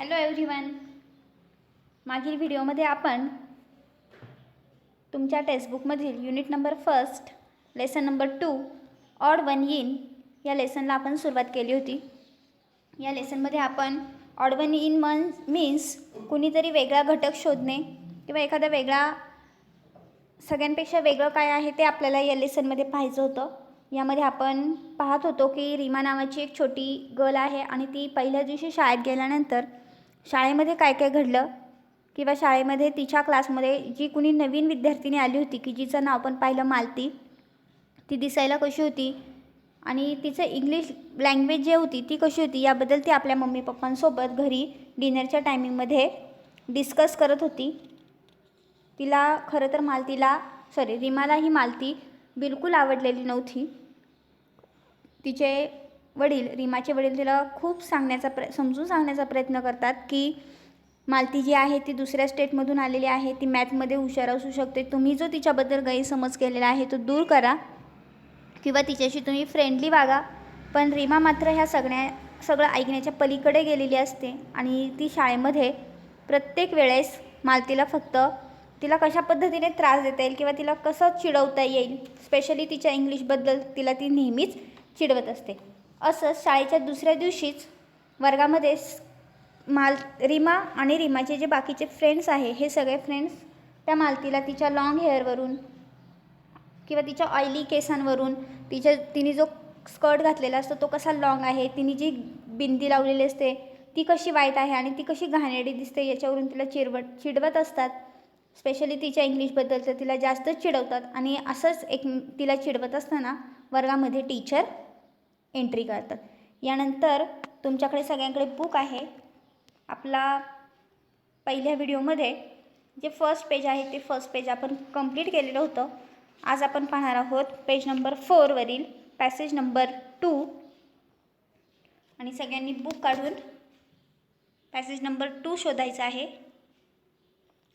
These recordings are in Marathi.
Hello everyone. मागील व्हिडिओमध्ये आपण तुमच्या टेक्स्टबुकमधील unit number 1 lesson number 2 odd one in या लेसनला आपण सुरुवात केली होती. या लेसनमध्ये आपण ऑड वन इन मीन्स कुणीतरी वेगळा घटक शोधणे किंवा एखादा वेगळा सगळ्यांपेक्षा वेगळं काय आहे ते आपल्याला या लेसनमध्ये पाहायचं होतं. यामध्ये आपण पाहत होतो की रीमा नावाची एक छोटी गर्ल आहे आणि ती पहिल्या दिवशी शाळेत गेल्यानंतर शाळेमध्ये काय काय घडलं किंवा शाळेमध्ये तिच्या क्लासमध्ये जी कुणी नवीन विद्यार्थिनी आली होती की जिचं नाव आपण पाहिलं मालती, ती दिसायला कशी होती आणि तिचं इंग्लिश लँग्वेज जे होती ती कशी होती याबद्दल ती आपल्या मम्मी पप्पांसोबत घरी डिनरच्या टायमिंगमध्ये डिस्कस करत होती. तिला खरं तर रीमाला ही मालती बिलकुल आवडलेली नव्हती. तिचे वडील, रीमाचे वडील तिला खूप समजून सांगण्याचा प्रयत्न करतात की मालती जी आहे ती दुसऱ्या स्टेटमधून आलेली आहे, ती मॅथमध्ये हुशार असू शकते, तुम्ही जो तिच्याबद्दल गैरसमज केलेला आहे तो दूर करा किंवा तिच्याशी तुम्ही फ्रेंडली वागा. पण रीमा मात्र ह्या सगळं ऐकण्याच्या पलीकडे गेलेली असते आणि ती शाळेमध्ये प्रत्येक वेळेस मालतीला फक्त तिला कशा पद्धतीने त्रास देता येईल किंवा तिला कसं चिडवता येईल, स्पेशली तिच्या इंग्लिशबद्दल तिला ती नेहमीच चिडवत असते. असंच शाळेच्या दुसऱ्या दिवशीच वर्गामध्ये रीमा आणि रीमाचे जे बाकीचे फ्रेंड्स आहे हे सगळे फ्रेंड्स त्या मालतीला तिच्या लॉंग हेअरवरून किंवा तिच्या ऑइली केसांवरून, तिने जो स्कर्ट घातलेला असतो तो कसा लॉंग आहे, तिने जी बिंदी लावलेली असते ती कशी वाईट आहे आणि ती कशी घाणेरडी दिसते याच्यावरून तिला चिडवत असतात. स्पेशली तिच्या इंग्लिशबद्दल तर तिला जास्तच चिडवतात आणि असंच तिला चिडवत असताना वर्गामध्ये टीचर एंट्री करतात. यानंतर तुमच्याकडे सगळ्यांकडे बुक आहे. आपला पहिल्या व्हिडिओमध्ये जे फर्स्ट पेज आहे ते फर्स्ट पेज आपण कंप्लीट केलेलं होतं. आज आपण पाहणार आहोत पेज नंबर 4 वरील पॅसेज नंबर 2 आणि सगळ्यांनी बुक काढून पॅसेज नंबर 2 शोधायचा आहे.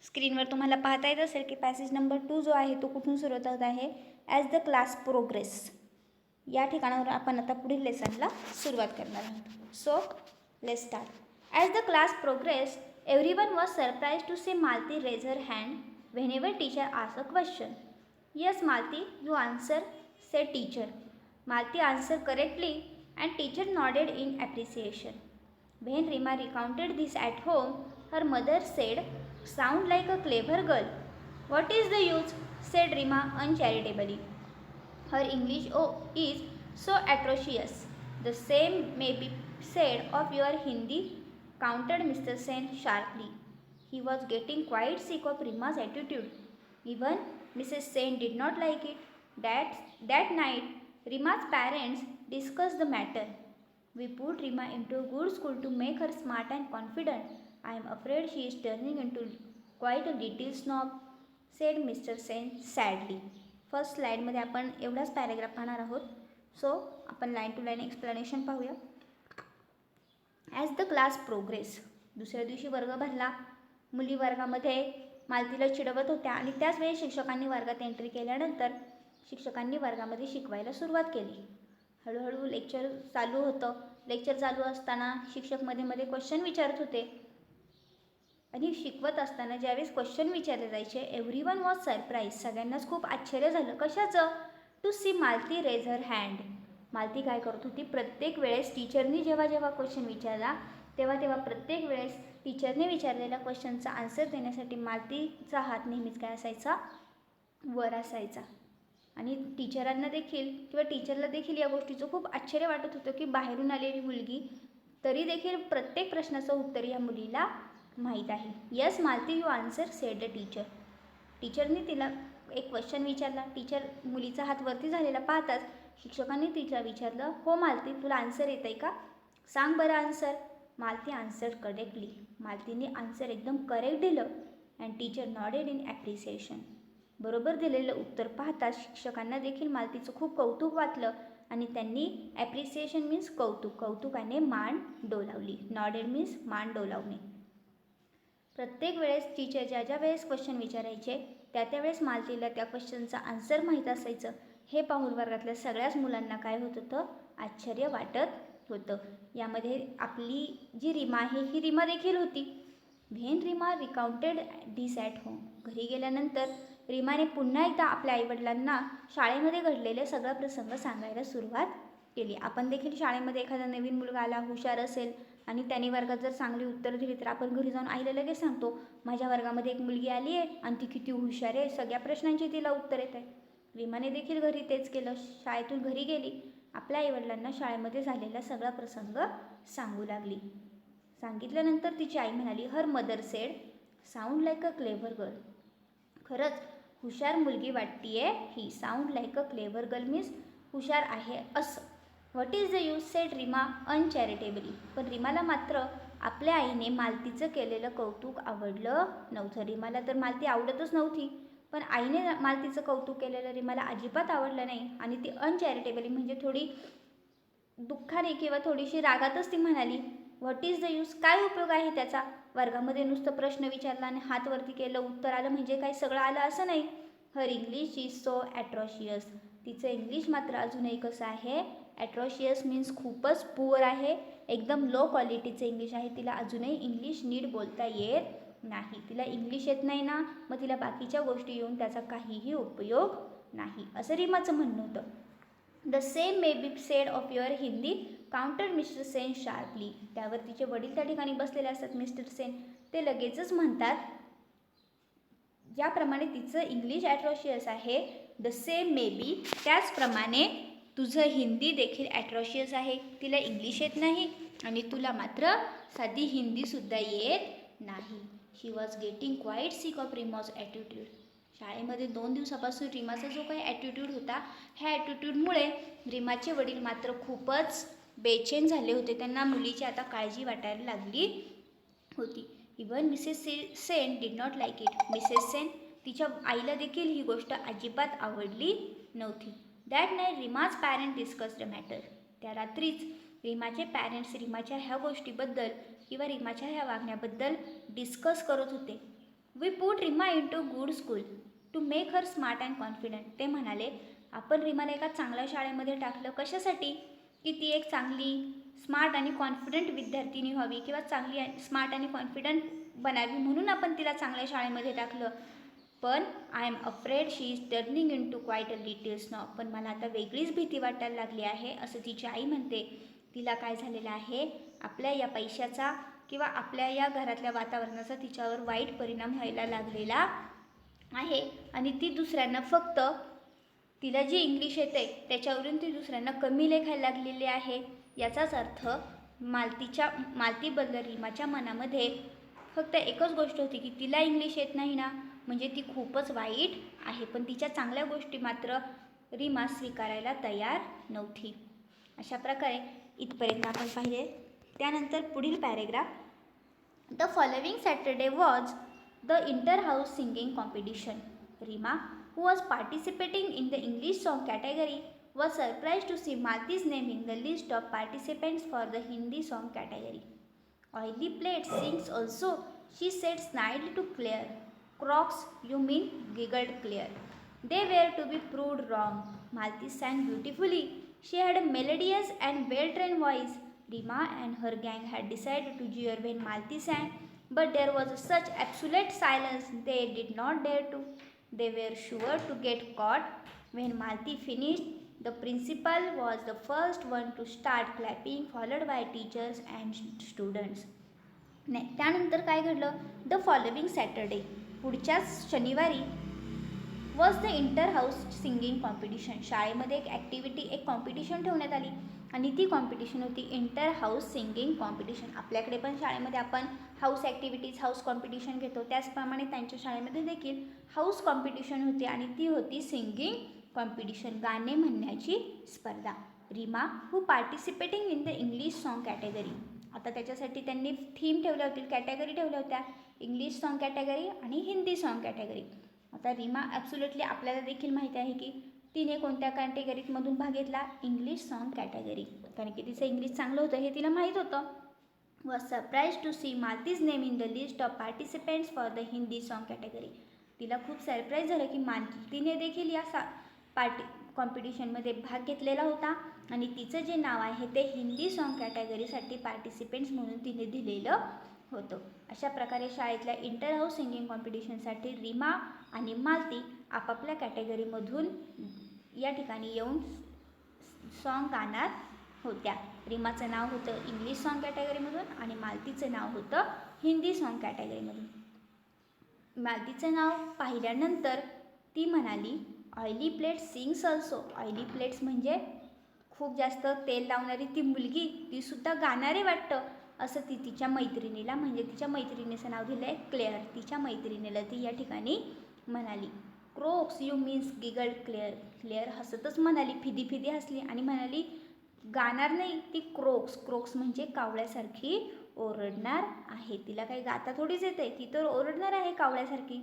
स्क्रीनवर तुम्हाला पाहता येत असेल की पॅसेज नंबर 2 जो आहे तो कुठून सुरुवात होत आहे, ॲज द क्लास प्रोग्रेस या ठिकाणावर आपण आता पुढील लेसनला सुरुवात करणार आहोत. So let's start. As the class progress everyone was surprise to see Malti raise her hand whenever teacher asked a question. Yes, Malti, you answer, said teacher. Malti answered correctly and teacher nodded in appreciation. When Rima recounted this at home, her mother said, "Sound like a clever girl." "What is the use?" said Rima uncharitably. "Her English is so atrocious." "The same may be said of your Hindi," countered Mr. Sen sharply. He was getting quite sick of Rima's attitude. Even Mrs. Sen did not like it. That night, Rima's parents discussed the matter. "We put Rima into a good school to make her smart and confident. I am afraid she is turning into quite a little snob," said Mr. Sen sadly. First स्लाईडमध्ये आपण एवढाच पॅरेग्राफ पाहणार आहोत. सो आपण लाईन टू लाईन एक्सप्लेनेशन पाहूया. ॲज द क्लास प्रोग्रेस, दुसऱ्या दिवशी वर्ग भरला. मुली वर्गामध्ये मालतीला चिडवत होत्या आणि त्याच वेळी शिक्षकांनी वर्गात एंट्री केल्यानंतर शिक्षकांनी वर्गामध्ये शिकवायला सुरुवात केली. हळूहळू लेक्चर चालू होतं. लेक्चर चालू असताना शिक्षक मध्ये क्वेश्चन विचारत होते आणि शिकवत असताना ज्यावेळेस क्वेश्चन विचारले जायचे, एव्हरीवन वॉज सरप्राईज, सगळ्यांनाच खूप आश्चर्य झालं. कशाचं? To see Malti raise her hand. Malti काय करत होती, प्रत्येक वेळेस टीचरनी जेव्हा क्वेश्चन विचारला तेव्हा प्रत्येक वेळेस टीचरने विचारलेल्या क्वेश्चनचा आन्सर देण्यासाठी मालतीचा हात नेहमीच काय असायचा, वर असायचा. आणि टीचरांना देखील किंवा टीचरला देखील या गोष्टीचं खूप आश्चर्य वाटत होतं की बाहेरून आलेली मुलगी तरी देखील प्रत्येक प्रश्नाचं उत्तर या मुलीला माहीत आहे. "Yes Malati, you answer," said the teacher. टीचरने तिला एक क्वेश्चन विचारला. टीचर मुलीचा हात वरती झालेला पाहताच शिक्षकांनी तिला विचारलं, "हो मालती, तुला आन्सर येत आहे का? सांग बरं आन्सर." Malati answered correctly. मालतीने आन्सर एकदम करेक्ट दिलं. And teacher nodded in appreciation. बरोबर दिलेलं उत्तर पाहताच शिक्षकांना देखील मालतीचं खूप कौतुक वाटलं आणि त्यांनी ॲप्रिसिएशन मीन्स कौतुकाने मान डोलावली. नॉडेड मीन्स मान डोलावणे. प्रत्येक वेळेस टीचर ज्या वेळेस क्वेश्चन विचारायचे त्यावेळेस मालतीला त्या क्वेश्चनचा आन्सर माहीत असायचं. हे पाहून वर्गातल्या सगळ्याच मुलांना काय होत होतं, आश्चर्य वाटत होतं. यामध्ये आपली जी रीमा आहे ही रीमा देखील होती. When Reema recounted this at home, घरी गेल्यानंतर रीमाने पुन्हा एकदा आपल्या आईवडिलांना शाळेमध्ये घडलेले सगळा प्रसंग सांगायला सुरुवात केली. आपण देखील शाळेमध्ये एखादा नवीन मुलगा आला, हुशार असेल आणि त्याने वर्गात जर चांगली उत्तरं दिली तर आपण घरी जाऊन आईला लगेच सांगतो, माझ्या वर्गामध्ये एक मुलगी आली आहे आणि ती किती हुशार आहे, सगळ्या प्रश्नांची तिला उत्तर येत आहे. रीमाने देखील घरी तेच केलं. शाळेतून घरी गेली, आपल्या आईवडिलांना शाळेमध्ये झालेला सगळा प्रसंग सांगू लागली. सांगितल्यानंतर तिची आई म्हणाली, her mother said, sound like a clever girl. खरंच हुशार मुलगी वाटतीये ही. Sound like a clever girl means हुशार आहे असं. What is the use said Reema uncharitably. पण रीमाला मात्र आपल्या आईने मालतीचं केलेलं कौतुक आवडलं नव्हतं. रीमाला तर मालती आवडतच नव्हती, पण आईने मालतीचं कौतुक केलेलं रीमाला अजिबात आवडलं नाही आणि ती अनचॅरिटेबली म्हणजे थोडी दुःखाने किंवा थोडीशी रागातच ती म्हणाली, व्हॉट इज द यूज, काय उपयोग आहे त्याचा. वर्गामध्ये नुसतं प्रश्न विचारला आणि हात वरती केलं, उत्तर आलं म्हणजे काय सगळं आलं असं नाही. Her English is so atrocious. तिचं इंग्लिश मात्र अजूनही कसं आहे, ॲट्रॉशियस मीन्स खूपच पुअर आहे, एकदम लो क्वालिटीचं इंग्लिश आहे. तिला अजूनही इंग्लिश नीट बोलता येत नाही. तिला इंग्लिश येत नाही ना, मग तिला बाकीच्या गोष्टी येऊन त्याचा काहीही उपयोग नाही, असं रीमाचं म्हणणं होतं. The same may be said of your Hindi, counter mister Sen sharply. त्यावर तिचे वडील त्या ठिकाणी बसलेले असतात, मिस्टर सेन. ते लगेचच म्हणतात, ज्याप्रमाणे तिचं इंग्लिश ॲट्रॉशियस आहे, द सेम मे बी, त्याचप्रमाणे तुझं हिंदी देखील ॲट्रॉशियस आहे. तिला इंग्लिश येत नाही आणि तुला मात्र साधी हिंदीसुद्धा येत नाही. She was getting quite sick of Reema's attitude. शाळेमध्ये 2 दिवसापासून रीमाचा जो काही ॲटिट्यूड होता, ह्या ॲटिट्यूडमुळे रीमाचे वडील मात्र खूपच बेचैन झाले होते. त्यांना मुलीची आता काळजी वाटायला लागली होती. Even Mrs Sen did not like it. Mrs Sen, तिच्या आईला देखील ही गोष्ट अजिबात आवडली नव्हती. That night Reema's parent discussed the matter. त्या रात्रीच रीमाचे पॅरेंट्स रीमाच्या ह्या गोष्टीबद्दल किंवा रीमाच्या ह्या वागण्याबद्दल डिस्कस करत होते. We put Reema into good school to make her smart and confident. ते म्हणाले, आपण रीमाला एका चांगल्या शाळेमध्ये टाकलं कशासाठी, की ती एक चांगली स्मार्ट आणि कॉन्फिडंट विद्यार्थिनी व्हावी किंवा चांगली स्मार्ट आणि कॉन्फिडंट बनावी म्हणून आपण तिला चांगल्या शाळेमध्ये टाकलं. पण I am afraid she is turning into quite a little snow. पण मला आता वेगळीच भीती वाटायला लागली आहे, असं तिची आई म्हणते. तिला काय झालेलं आहे, आपल्या या पैशाचा किंवा आपल्या या घरातल्या वातावरणाचा तिच्यावर वाईट परिणाम व्हायला लागलेला आहे आणि ती दुसऱ्यांना फक्त तिला जी इंग्लिश येते त्याच्यावरून ती दुसऱ्यांना कमी लेखायला लागलेली आहे. याचाच अर्थ मालतीबद्दल रीमाच्या मनामध्ये फक्त एकच गोष्ट होती की तिला इंग्लिश येत नाही ना, म्हणजे ती खूपच वाईट आहे. पण तिच्या चांगल्या गोष्टी मात्र रीमा स्वीकारायला तयार नव्हती. अशा प्रकारे इथपर्यंत आपण पाहिले. त्यानंतर पुढील paragraph, the following Saturday was the inter house singing competition. Reema, who was participating in the English song category, was surprised to see Malti's name in the list of participants for the Hindi song category. Oily plate sings also, she said snidely to Claire. Crocs, you mean, giggled Claire. They were to be proved wrong. Malti sang beautifully. She had a melodious and well-trained voice. Rima and her gang had decided to jeer when Malti sang, but there was such absolute silence they did not dare to. They were sure to get caught. When Malti finished, the principal was the first one to start clapping, followed by teachers and students. त्यानंतर काय घडलं, द फॉलोविंग सॅटरडे, पुढच्याच शनिवारी, was the inter house singing competition. शाळेमध्ये एक ॲक्टिव्हिटी, एक कॉम्पिटिशन ठेवण्यात आली आणि ती कॉम्पिटिशन होती इंटर हाऊस सिंगिंग कॉम्पिटिशन. आपल्याकडे पण शाळेमध्ये आपण हाऊस ॲक्टिव्हिटीज, हाऊस कॉम्पिटिशन घेतो, त्याचप्रमाणे त्यांच्या शाळेमध्ये देखील हाऊस कॉम्पिटिशन होती आणि ती होती सिंगिंग कॉम्पिटिशन, गाणे म्हणण्याची स्पर्धा. Reema, who participating in the English song category. आता त्याच्यासाठी त्यांनी थीम ठेवल्या होतील, कॅटेगरी ठेवल्या होत्या, इंग्लिश सॉन्ग कॅटेगरी आणि हिंदी सॉन्ग कॅटेगरी. आता रीमा ॲब्सोल्युटली आपल्याला देखील माहिती आहे की तिने कोणत्या कॅटेगरीमधून भाग घेतला, इंग्लिश सॉन्ग कॅटेगरी, कारण की तिचं इंग्लिश चांगलं होतं हे तिला माहीत होतं. Was surprise to see Malti's name in the list of participants for the Hindi song category. तिला खूप सरप्राईज झालं की मालतीने देखील या कॉम्पिटिशनमध्ये भाग घेतलेला होता आणि तिचं जे नाव आहे ते हिंदी सॉन्ग कॅटेगरीसाठी पार्टिसिपेंट्स म्हणून तिने दिलेलं होतं. अशा प्रकारे शाळेतल्या इंटर हाऊस सिंगिंग कॉम्पिटिशनसाठी रीमा आणि मालती आपापल्या कॅटेगरीमधून या ठिकाणी येऊन सॉन्ग गाणार होत्या. रीमाचं नाव होतं इंग्लिश सॉन्ग कॅटेगरीमधून आणि मालतीचं नाव होतं हिंदी सॉन्ग कॅटेगरीमधून. मालतीचं नाव पाहिल्यानंतर ती म्हणाली, oily plate sings also. Oily plates म्हणजे खूप जास्त तेल लावणारी ती मुलगी, तीसुद्धा गाणारे वाटतं, असं ती तिच्या मैत्रिणीला, म्हणजे तिच्या मैत्रिणीचं नाव दिलं आहे क्लेअर, तिच्या मैत्रिणीला ती या ठिकाणी म्हणाली. Croaks you means giggle Claire. Claire हसतच म्हणाली, फिदी फिदी हसली आणि म्हणाली, गाणार नाही ती क्रोक्स. क्रोक्स म्हणजे कावळ्यासारखी ओरडणार आहे. तिला काही गाता थोडीच येते, ती तर ओरडणार आहे कावळ्यासारखी.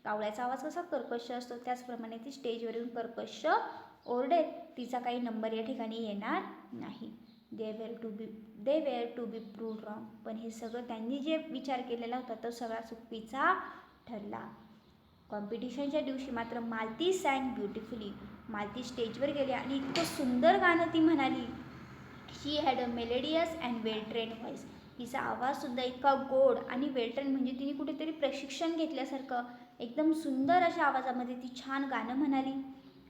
कावळ्याचा आवाज कसा कर्कश असतो त्याचप्रमाणे ती स्टेजवर येऊन कर्कश ओरडेल. तिचा काही नंबर या ठिकाणी येणार नाही. They were to be proved wrong. पण हे सगळं त्यांनी जे विचार केलेला होता तो सगळा चुकीचा ठरला. कॉम्पिटिशनच्या दिवशी मात्र मालती सँग ब्युटिफुली. मालती स्टेजवर गेली आणि इतकं सुंदर गाणं ती म्हणाली. She had a melodious and well train voice. तिचा आवाजसुद्धा इतका गोड आणि वेल ट्रेन, म्हणजे तिने कुठेतरी प्रशिक्षण घेतल्यासारखं एकदम सुंदर अशा आवाजामध्ये ती छान गाणं म्हणाली.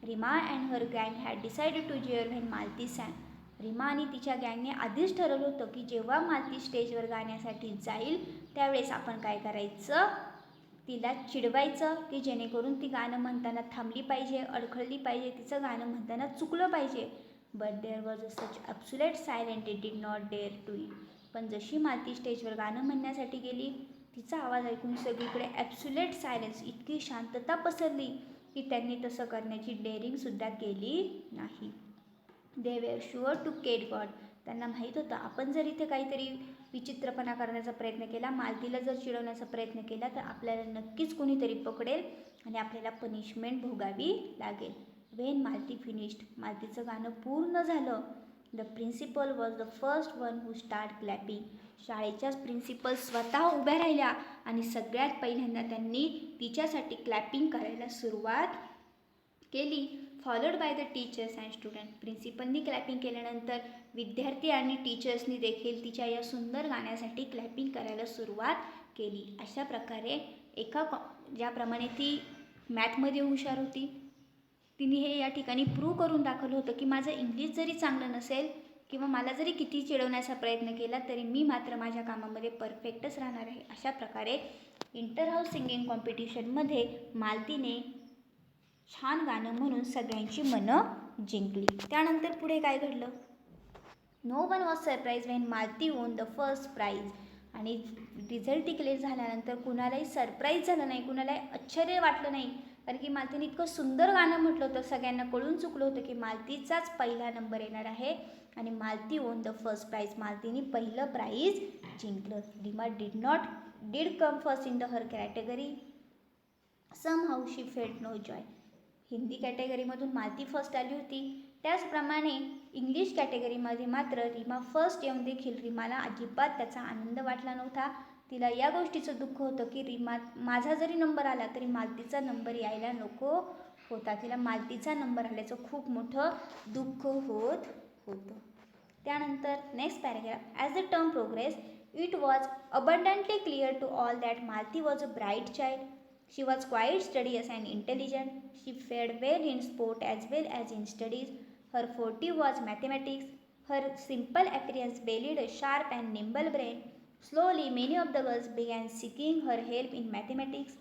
रीमा अँड हर गँग had decided to jeer when Malati sang. Reema आणि तिच्या गँगने आधीच ठरवलं होतं की जेव्हा मालती स्टेजवर गाण्यासाठी जाईल त्यावेळेस आपण काय करायचं, तिला चिडवायचं की जेणेकरून ती गाणं म्हणताना थांबली पाहिजे, अडखळली पाहिजे, तिचं गाणं म्हणताना चुकलं पाहिजे. But there was a such absolute silent it did not dare to it. पण जशी मालती स्टेजवर गाणं म्हणण्यासाठी गेली, तिचा आवाज ऐकून सगळीकडे ॲब्सोल्यूट सायलेन्स, इतकी शांतता पसरली की त्यांनी तसं करण्याची डेअरिंगसुद्धा केली नाही. They were sure to get god. त्यांना माहीत होतं आपण जर इथे काहीतरी विचित्रपणा करण्याचा प्रयत्न केला, मालतीला जर चिडवण्याचा प्रयत्न केला तर आपल्याला नक्कीच कोणीतरी पकडेल आणि आपल्याला पनिशमेंट भोगावी लागेल. When Malati finished. मालतीचं गाणं पूर्ण झालं. The principal was the first one who start clapping. शाळेच्याच प्रिन्सिपल स्वतः उभ्या राहिल्या आणि सगळ्यात पहिल्यांदा त्यांनी तिच्यासाठी क्लॅपिंग करायला सुरुवात केली. Followed by the teachers and student. प्रिन्सिपलनी क्लॅपिंग केल्यानंतर विद्यार्थी आणि टीचर्सनी देखील तिच्या या सुंदर गाण्यासाठी क्लॅपिंग करायला सुरुवात केली. अशा प्रकारे ज्याप्रमाणे ती मॅथमध्ये हुशार होती, तिने हे या ठिकाणी प्रूव्ह करून दाखवलं होतं की माझं इंग्लिश जरी चांगलं नसेल किंवा मला जरी किती चिडवण्याचा प्रयत्न केला तरी मी मात्र माझ्या कामामध्ये परफेक्टच राहणार आहे. अशा प्रकारे इंटर हाऊस सिंगिंग कॉम्पिटिशनमध्ये मालतीने छान गाणं म्हणून सगळ्यांची मनं जिंकली. त्यानंतर पुढे काय घडलं? No one was surprise when Malti won the first prize. आणि रिझल्ट डिक्लेअर झाल्यानंतर कुणालाही सरप्राईज झालं नाही, कुणालाही आश्चर्य वाटलं नाही, कारण की मालतीने इतकं सुंदर गाणं म्हटलं होतं. सगळ्यांना कळून चुकलं होतं की मालतीचाच पहिला नंबर येणार आहे आणि Malati won the first price. मालतीने पहिलं प्राईज जिंकलं. Reema did come first in the her category. Somehow she felt no joy. Hindi कॅटेगरीमधून मालती फर्स्ट आली होती, त्याचप्रमाणे इंग्लिश कॅटेगरीमध्ये मात्र रीमा फर्स्ट येऊन देखील रीमाला अजिबात त्याचा आनंद वाटला नव्हता. तिला या गोष्टीचं दुःख होतं की माझा जरी नंबर आला तरी मालतीचा नंबर यायला नको होता. तिला मालतीचा नंबर आल्याचं खूप मोठं दुःख होत होतं. त्यानंतर next paragraph. As the term progress it was abundantly clear to all that Malati was a bright child. She was quite studious and intelligent. She fared well in sport as well as in studies. Her forte was mathematics. Her simple appearance belied a sharp and nimble brain. Slowly, many of the girls began seeking her help in mathematics,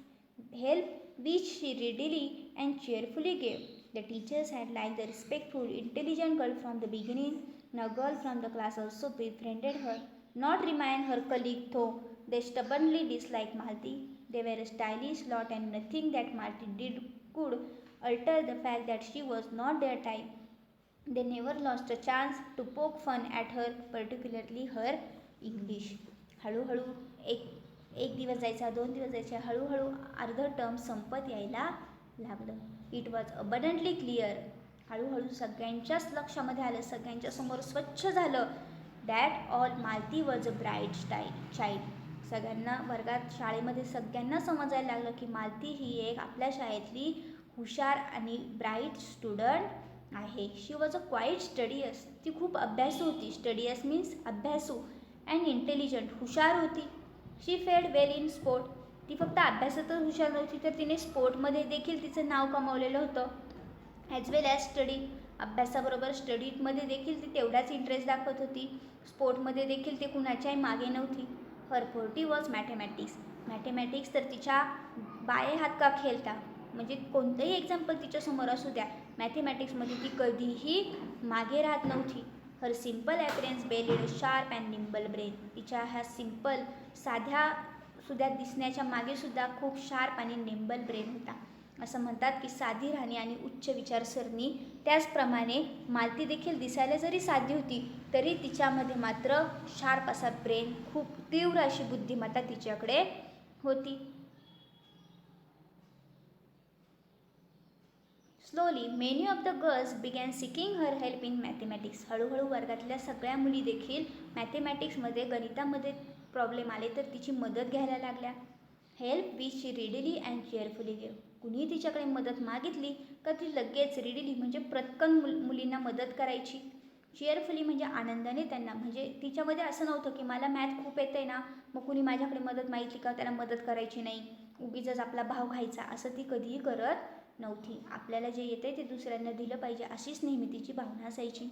help which she readily and cheerfully gave. The teachers had liked the respectful, intelligent girl from the beginning. Now, girl from the class also befriended her. Not remain her colleague, though they stubbornly disliked Malti. They were a stylish lot and nothing that Malti did could alter the fact that she was not their type. They never lost a chance to poke fun at her, particularly her English. हळूहळू एक दिवस जायचा, 2 दिवस जायचे, हळूहळू अर्ध टर्म संपत यायला लागलं. It was abundantly clear. हळूहळू सगळ्यांच्याच लक्षामध्ये आलं, सगळ्यांच्या समोर स्वच्छ झालं that all Malati was a bright child. सगळ्यांना वर्गात शाळेमध्ये सगळ्यांना समजायला लागलं की मालती ही एक आपल्या शाळेतली हुशार आणि ब्राईट स्टुडंट आहे. शी वॉज अ क्वाईट स्टडियस. ती खूप अभ्यासू होती. स्टडियस मीन्स अभ्यासू. अँड इंटेलिजंट, हुशार होती. She fed well in sport. ती फक्त अभ्यासातच हुशार नव्हती तर तिने स्पोर्टमध्ये देखील तिचं नाव कमावलेलं होतं. ॲज वेल ॲज स्टडी. अभ्यासाबरोबर स्टडीमध्ये देखील ती तेवढाच इंटरेस्ट दाखवत होती. स्पोर्टमध्ये देखील ती कुणाच्याही मागे नव्हती. हर फोर्टी वॉज मॅथमॅटिक्स. मॅथमॅटिक्स तर तिच्या बाये हात का खेळता. म्हणजे कोणतंही एक्झाम्पल तिच्यासमोर असू द्या, मॅथमॅटिक्समध्ये ती कधीही मागे राहत नव्हती. Her simple appearance belied sharp and nimble brain. तिच्या ह्या सिम्पल साध्या सुद्धा दिसण्याच्या मागेसुद्धा खूप शार्प आणि निम्बल ब्रेन होता. असं म्हणतात की साधी राहणी आणि उच्च विचारसरणी. त्याचप्रमाणे मालती देखील दिसायला जरी साधी होती तरी तिच्यामध्ये मात्र शार्प असा ब्रेन, खूप तीव्र अशी बुद्धिमत्ता तिच्याकडे होती. Slowly many of the girls begin seeking her help in mathematics. हळूहळू वर्गातल्या सगळ्या मुली देखील मॅथमॅटिक्समध्ये, गणितामध्ये प्रॉब्लेम आले तर तिची मदत घ्यायला लागल्या. Help which she readily and carefully give. कुणीही तिच्याकडे मदत मागितली का ती लगेच रिडली म्हणजे पटकन मुलींना मदत करायची. चेअरफुली म्हणजे आनंदाने त्यांना. म्हणजे तिच्यामध्ये असं नव्हतं की मला मॅथ खूप येतं आहे ना, मग कुणी माझ्याकडे मदत मागितली का त्याला मदत करायची नाही, उगीचच आपला भाव खायचा, असं ती कधीही करत नव्हती. आपल्याला जे येतं आहे ते दुसऱ्यांना दिलं पाहिजे अशीच नेहमी तिची भावना असायची.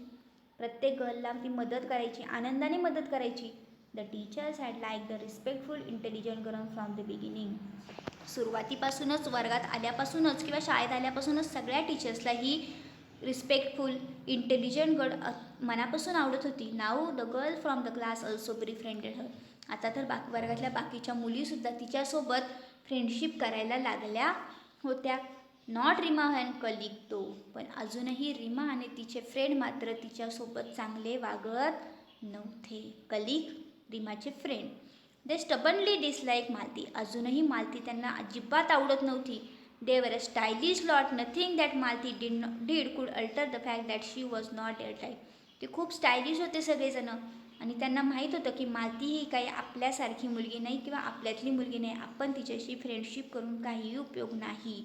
प्रत्येक गर्लला ती मदत करायची, आनंदाने मदत करायची. The teachers had like the respectful intelligent girl from the beginning. सुरुवातीपासूनच, वर्गात आल्यापासूनच किंवा शाळेत आल्यापासूनच सगळ्या टीचर्सला ही रिस्पेक्टफुल इंटेलिजंट गर्ल मनापासून आवडत होती. Now the girl from the class also befriended her. आता तर वर्गातल्या बाकीच्या मुलीसुद्धा तिच्यासोबत फ्रेंडशिप करायला लागल्या होत्या. नॉट रिमा अँड कलिक तो. पण अजूनही रीमा आणि तिचे फ्रेंड मात्र तिच्यासोबत चांगले वागत नव्हते. कलिक, रीमाचे friend. They stubbornly dislike Malati. अजूनही मालती त्यांना अजिबात आवडत नव्हती. They were a stylish lot. Nothing that Malati did could alter the fact that she was not their type. ते खूप स्टायलिश होते सगळेजणं आणि त्यांना माहीत होतं की मालती ही काही आपल्यासारखी मुलगी नाही किंवा आपल्यातली मुलगी नाही. आपण तिच्याशी फ्रेंडशिप करून काहीही उपयोग नाही.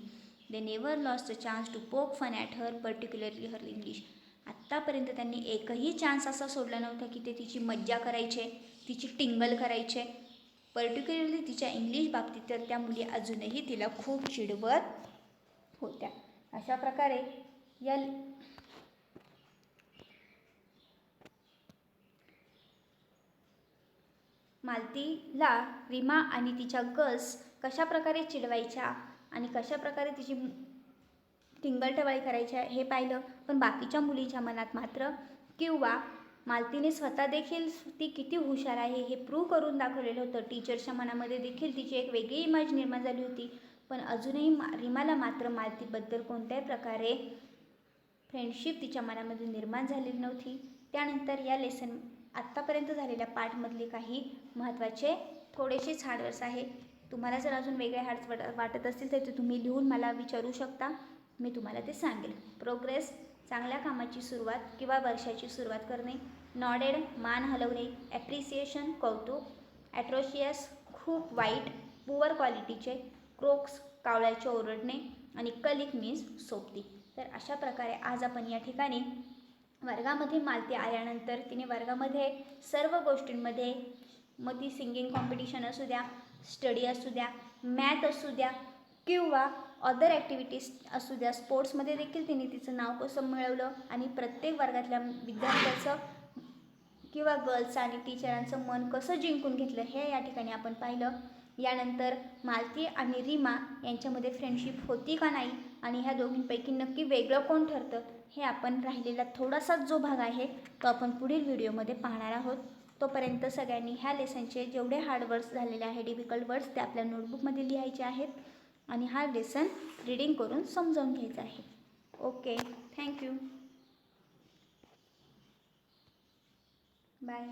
They never lost a chance to poke fun at her, particularly her English. आत्तापर्यंत त्यांनी एकही चान्स असा सोडला नव्हता की ते तिची मज्जा करायचे, तिची टिंगल करायचे. पर्टिक्युलरली तिच्या इंग्लिश बाबतीत तर त्या मुली अजूनही तिला खूप चिडवत होत्या. अशा प्रकारे या मालतीला रीमा आणि तिच्या गर्ल्स कशा प्रकारे चिडवायच्या आणि कशा प्रकारे तिची टिंगलटवाळी करायच्या हे पाहिलं. पण बाकीच्या मुलींच्या मनात मात्र किंवा मालतीने स्वतः देखील ती किती हुशार आहे हे प्रूव्ह करून दाखवलेलं होतं. टीचर्सच्या मनामध्ये देखील तिची एक वेगळी इमेज निर्माण झाली होती. पण अजूनही रीमाला मात्र मालतीबद्दल कोणत्याही प्रकारे फ्रेंडशिप तिच्या मनामध्ये निर्माण झालेली नव्हती. त्यानंतर या लेसन आत्तापर्यंत झालेल्या पार्टमधले काही महत्त्वाचे थोडेसेच हार्डवर्ड्स आहे. तुम्हाला जर अजून वेगळे हार्ड्स वाटत असतील तर ते तुम्ही लिहून मला विचारू शकता, मी तुम्हाला ते सांगेल. प्रोग्रेस, चांगल्या कामाची सुरुवात किंवा वर्षाची सुरुवात करणे. नॉडेड, मान हलवणे. ॲप्रिसिएशन, कौतुक. ॲट्रोशियस, खूप वाईट, पुअर क्वालिटीचे. क्रोक्स, कावळ्याचे ओरडणे. आणि कलिक मीन्स सोबती. तर अशा प्रकारे आज आपण या ठिकाणी वर्गामध्ये मालती आल्यानंतर तिने वर्गामध्ये सर्व गोष्टींमध्ये, मग ती सिंगिंग कॉम्पिटिशन असू द्या, स्टडी असू द्या, मॅथ असू द्या किंवा अदर ॲक्टिव्हिटीज असू द्या, स्पोर्ट्समध्ये देखील तिने तिचं नाव कसं मिळवलं आणि प्रत्येक वर्गातल्या विद्यार्थ्याचं किंवा गर्ल्सचं आणि टीचरांचं मन कसं जिंकून घेतलं हे या ठिकाणी आपण पाहिलं. यानंतर मालती आणि रीमा यांच्यामध्ये फ्रेंडशिप होती का नाही आणि ह्या दोघींपैकी नक्की वेगळं कोण ठरतं हे आपण राहिलेला थोडासाच जो भाग आहे तो आपण पुढील व्हिडिओमध्ये पाहणार आहोत. तोपर्यंत सगळ्यांनी ह्या लेसनचे जेवढे हार्ड वर्ड्स झालेले आहे, डिफिकल्ट वर्ड्स, ते आपल्या नोटबुकमध्ये लिहायचे आहेत आणि हा लेसन रीडिंग करून समजावून घ्यायचा आहे. Okay, thank you, bye.